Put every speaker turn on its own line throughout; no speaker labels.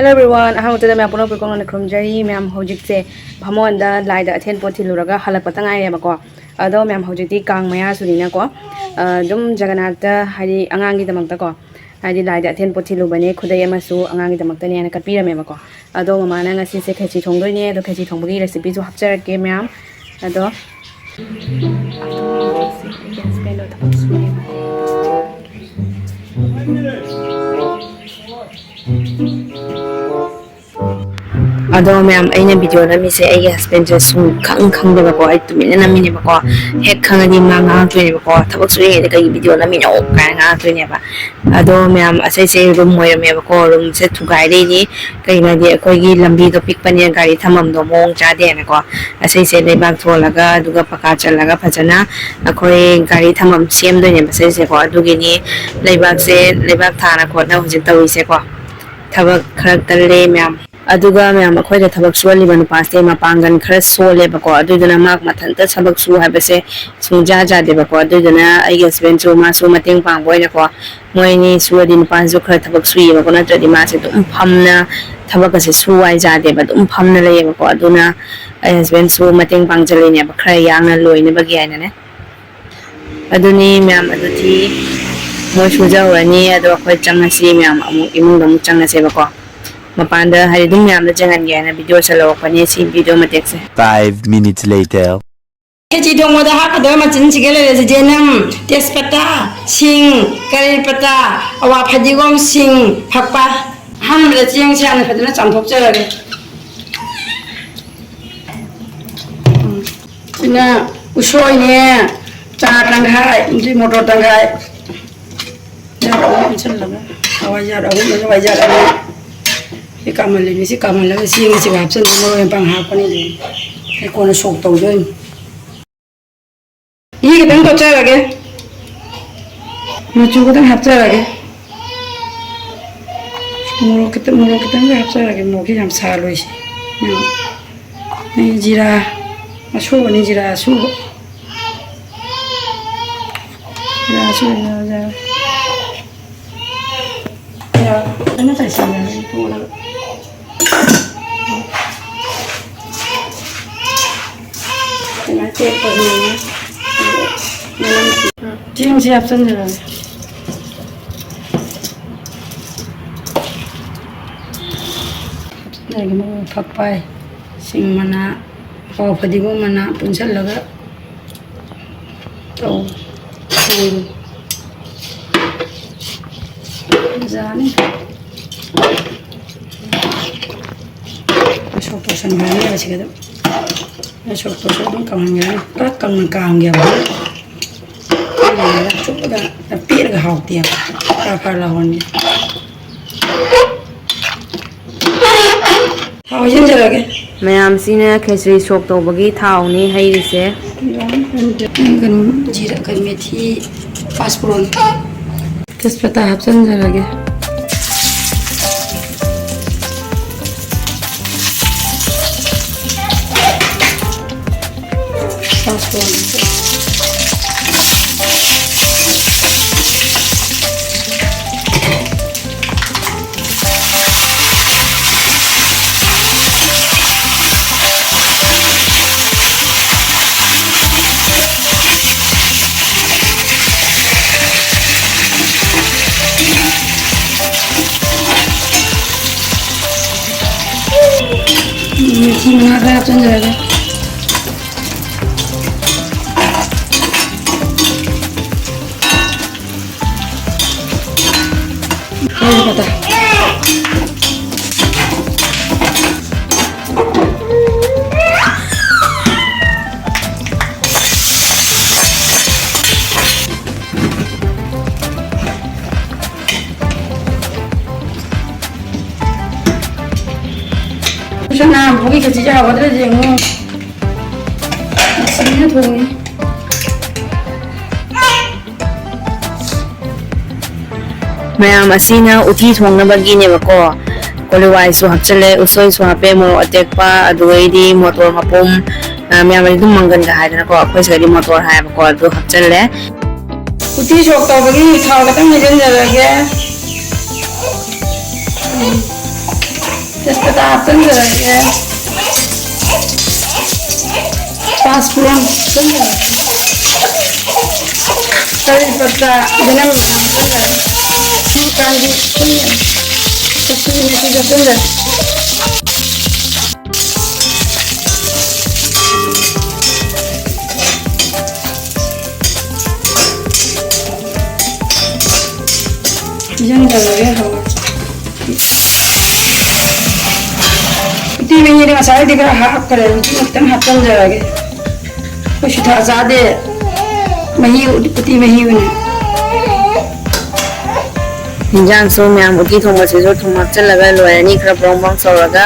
Hello everyone, ahang utada मैं पुनः पुरकों ने क्रमजरी मैं हम होजिक से भमों दा लाइट अथेन पोथी लुरगा हलक पतंग आये बको अदो मैं हम होजिक कांग मया सुनीना को दुम जगन्नाथ हरी अंगांगी दमकता को हरी लाइट अथेन पोथी लुबने खुदे यमसु अंगांगी दमकता ने कपीर में बको अदो ममाना ngasi से खेची थोंगो ने अदो खेची थोंगो की रेसिपी जो हफ्चर के मैं हम अदो Ado मैम अने वीडियो नमीसे अगे हस्बैंड से सुन खंग खंग देबको आई तुमिने नमीने बको हेक खंगदी मांगा तुने बको थबक सुये कई वीडियो नमीने ओ कांगा तुने बा अदो मैम असै से रूम मोय मे बको रूम से थुगाई देनी कईना दे अखोगी लंबी तो पिक पने गाड़ी थमम दो मोंग चादे नको असै से लेबाक थोलगा दुगा पका चलगा फजना अखोई गाड़ी थमम सेम दोने बसै से को दुगिनी लेबाक थाना खोना हुजिन तविसे को थबक खरक तले मैम अदुगा मैम अखोइदा थबक सुलिब नुपासे मपांगन खर सोलेबको अदुदना माक मथंता थबक सु हाबसे सुजा जादेबको अदुदना आई हस्बैंड सु मासु मतेंग पांगोइनको मोइनी सुअदि नुपासु खर थबक सुइबको नत्रदि मासे तुम फमना थबक से सुवाइ जादेब तुम फमना लेबको अदुना आई हस्बैंड सु मतेंग पांगजलेने खर यांगना लोइने बगी आइनने अदुनी मैम अदुथि मोइ सुजावनी अदु अखोइ चंगसी मैम अमु इमुंग दमु चंगसेबको Mapanda hari dum yam da jangan gaya na video salo pani si video matek se
5 minutes later
Keci dong moda hak ada macam segala le jenam tespata sing kari pata awa phajigom sing phakpa ham le chiang chiang phadna chamthok cha lage ina usoi ne cha tanghai ji motor tanghai ya ko chan laga awa ya da ये कामल लेने से कामल लगे सींग से वापस number में पंग हाथ पनी दे ये कौन शौक तो जो ये कितने तो चाह लगे मुझे कितने हफ्ते लगे मुझे कितने हफ्ते लगे मुझे हम साल हुई नहीं जीरा अशोक नहीं जीरा अशोक या इतना कैसे है तो चेक करनी है ठीक से आप समझ रहे हैं फपाई सिंग मना पाव फदिगो मना पुंसल लगा तो जाने अशोक पोषण बनाने बच गए अशोक पोषण कम गया तो कम काम गया चुपदा पीर का हाथ दिया काफर लावनी हाँ ये जगह के
मैं आमसी ने खिचड़ी सोक तो बगी था उन्हें है इसे
जीरा कर मेथी पासपोर्ट किस पता आप समझ लगे मेथी बना रहे आप समझ रहे पता ना भूखी खिची जा बदले जेंगो इसमें थोड़ी
मैम असीना उठी थोंगनबगी ने बको कोलिवाई सु हपचले उसोई सु हपे मो अटेकपा अदुइदी मोटर मपुम मैम दum मंगन ga haidana ko akhoi sari motor hai ko adu hapchale
उठी शौक तो बगी था कतम निजन जगह तेजपत्ता हापन जरागे 5 फोरन कड़ी पत्ता गरम मसाला कांदी कसूरी मेथी जसंदर yang dalamnya hawa itu ini dengan saya dikira hak kalian itu mungkin hakkan jaga kuch tha ज़्यादा mahi pati mahi bane
हिंजांग सो मैम उती थोंग से जो थोंग चलगा लोयनी खरा ब्रोंग ब्रोंग सोरगा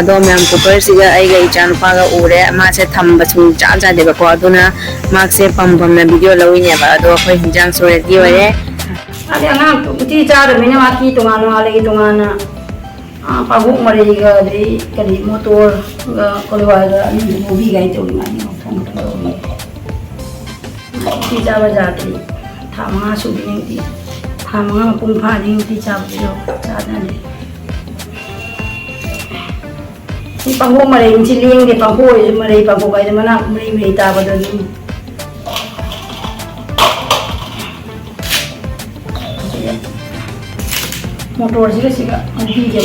अदो मैम कुकर सिगा आइगा इचान पागा उरे मा से थंब सुन चा चा देबा को अदुना माक से पम पम ना वीडियो लविने बा अदो अखोय हिंजांग सो रेडी होरे
अरे अँगाम उती चार मैंने माकी तुंगान वाले तुंगान पागुक मरेगा दे करी मोटोर कोलवागा मूवी गई तो मानी उती चार जाती थामा सुधी उती थामा पुंफा नहीं उती चार जो चार ने पागुक मरे इंची लिंगे पागुक मरे पागुक गई मना मरे मरे ताबा दो motor sih nanti jadi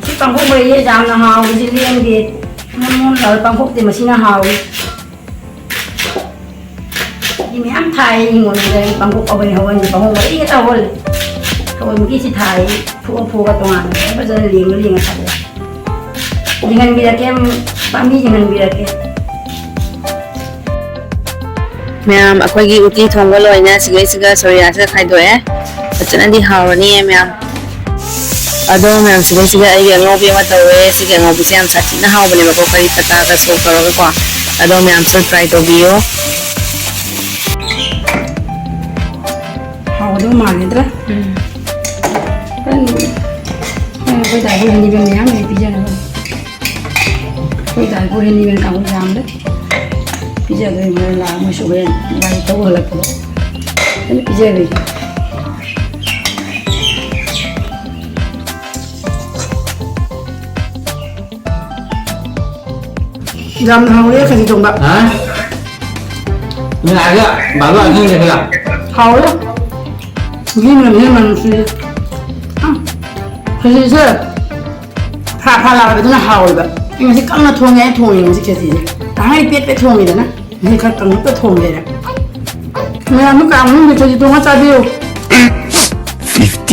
si pangkok beri jam na hau di sini yang di namun lalu pangkok di mesin hau ini am Thai ngon dari pangkok awal hawan di pangkok beri kita awal kalau mungkin si Thai phu ka tuan ba ja ling sa dengan birake pami dengan birake
ma'am अखोगी उती थोंग लोइना सिगे सिगा सोया से खाइदोए बचना दी हावनी है ma'am अदो ma'am सिगे सिगा आई ngोबी मा तवे सिगे ngोबी से हम साथी ना हावबने बको करी पता का सो करोगे को अदो मैम सो ट्राई तो बियो
हावदो मागेद्रा कोई दाई को हिंदी में नहीं आने पिज़्ज़ा ना कोई दाई को हिंदी में काम जाम ले पिज़्ज़ा तो मेरे ला मुझे दाई तो वो लगता है ये पिज़्ज़ा भी जाम हावले कहीं तो बा
हाँ मैं आ गया बाबा आ गया क्या
हावले ये मन से可是这怕拉的真的好了，因为是刚刚通的，通的是确实，当然别通的呢，你看刚刚不通的了，没有，你刚刚就是通我咋的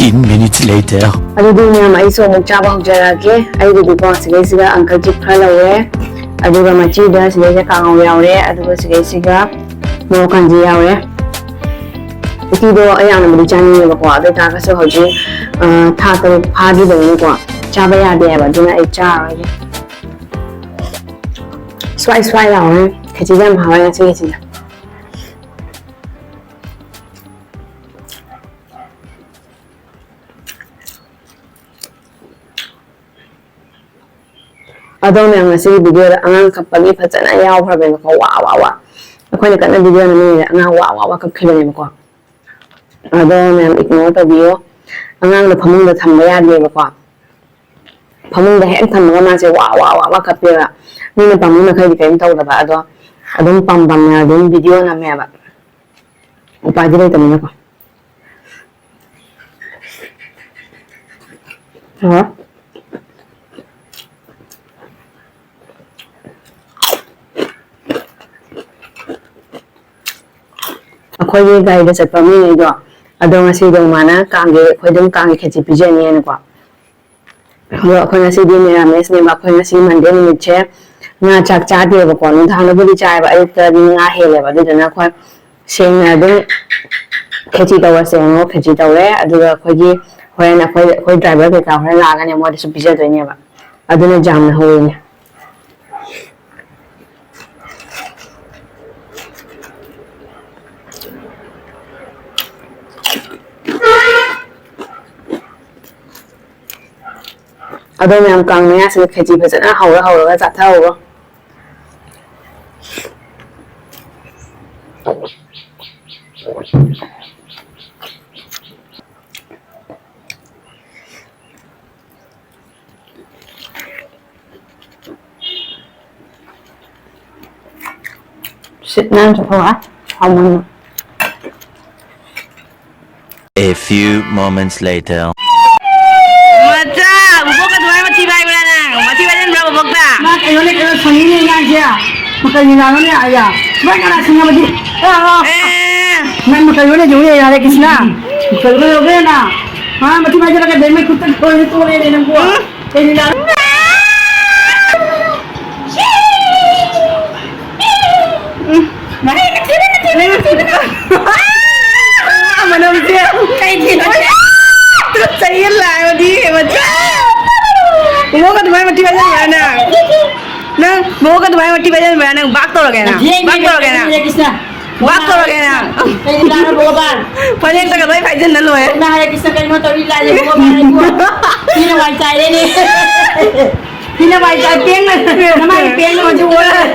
15 minutes later.
अदुदी मैम आई सो मुक चाबा हुजरा के आई दुदी को सिगे सिगा अंकल जी खला वे अदुगा मची दा सिगे से कांगो यावरे अदुगा सिगे सिगा मोकन जी यावरे इतिदो अयाना मुदी जानी ने बको अदु ताका सो होजी था तो फादी दो को चाबा यादे है बदुना आई चा स्वाई स्वाई लावे खची जम हावे सिगे सिगा अदो मैम से वीडियो अंगांग कपगी फजना यावखरबे को वा वा वा अखोइना कना वीडियो नमी अंगांग वा वा वा कखलने को अदो मैम इग्नोर तबियो अंगांग न फमुंग द थंबा यादे को फमुंग द हेक थंबा मा से वा वा वा वा कपेरा नीने पमुंग न खै केम तौदबा अदो अदुम पम पम ना अदुम वीडियो नमेबा उपाय दे तमने को हां अखोई गाइड चटपा मी दो अदो ngasi दो माना कांगे खोदम कांगे खेची पिजेनी न को अदो अखोई ngasi दी मेरा मेस ने अखोई ngasi मंडे निमित छे ना चाक चादे बको न थानो बुदी चाय बा अयुक्त दी nga हेले बा दना खो सेंग ना दो खेची तवा सेंग खेची तवे अदो अखोई होयन अखोई ड्राइवर के का होय लागा ने मोदे सु पिजे दोने बा अदुने जाम न होयने ꯑꯗꯣ ꯃꯌꯥꯝ ꯀꯥꯡ ꯃꯌꯥꯁꯤꯗ ꯈꯦꯆꯤ ꯐꯖꯅ ꯍꯧꯔꯒ ꯆꯥꯊꯍꯧꯔꯣ ꯁꯤꯠ ꯅꯥꯟ ꯆꯠꯊꯣꯛꯑ ꯍꯥꯎꯃꯟꯕ
A few moments later.
Macha, bubok ka tumayo matibay mo na nang. Matibay din ba bubok na?
Na kayo ni kayo sangini nga siya. Makalinano ni aya. Ba kana singa madi.
Eh,
Man makayo ni juni Hare Krishna. Makayo ni na. Ha mati ba jara ka dai mai kutan ko ni to ni nang ko. Kay ni na. Manam siya. Kay ni na. Sa'yo lang, madi, madi. Bubok ka tumayo matibay din ba na? Nang bubok ka tumayo matibay din ba nang back to again na? Back to again na. Hare Krishna.
Back to again na.
Kay ni na boban.
Pwede ka tayo kay dyan na lo eh.
Na Hare Krishna kay mo to ila ni boban ni ko. Ni na wai chai ni. Ni na wai chai peng na. Na mai peng mo ju wala.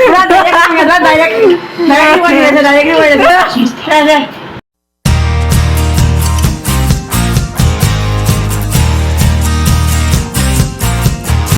Ra dai ka nga ra dai. Dai ko ni ra dai ko.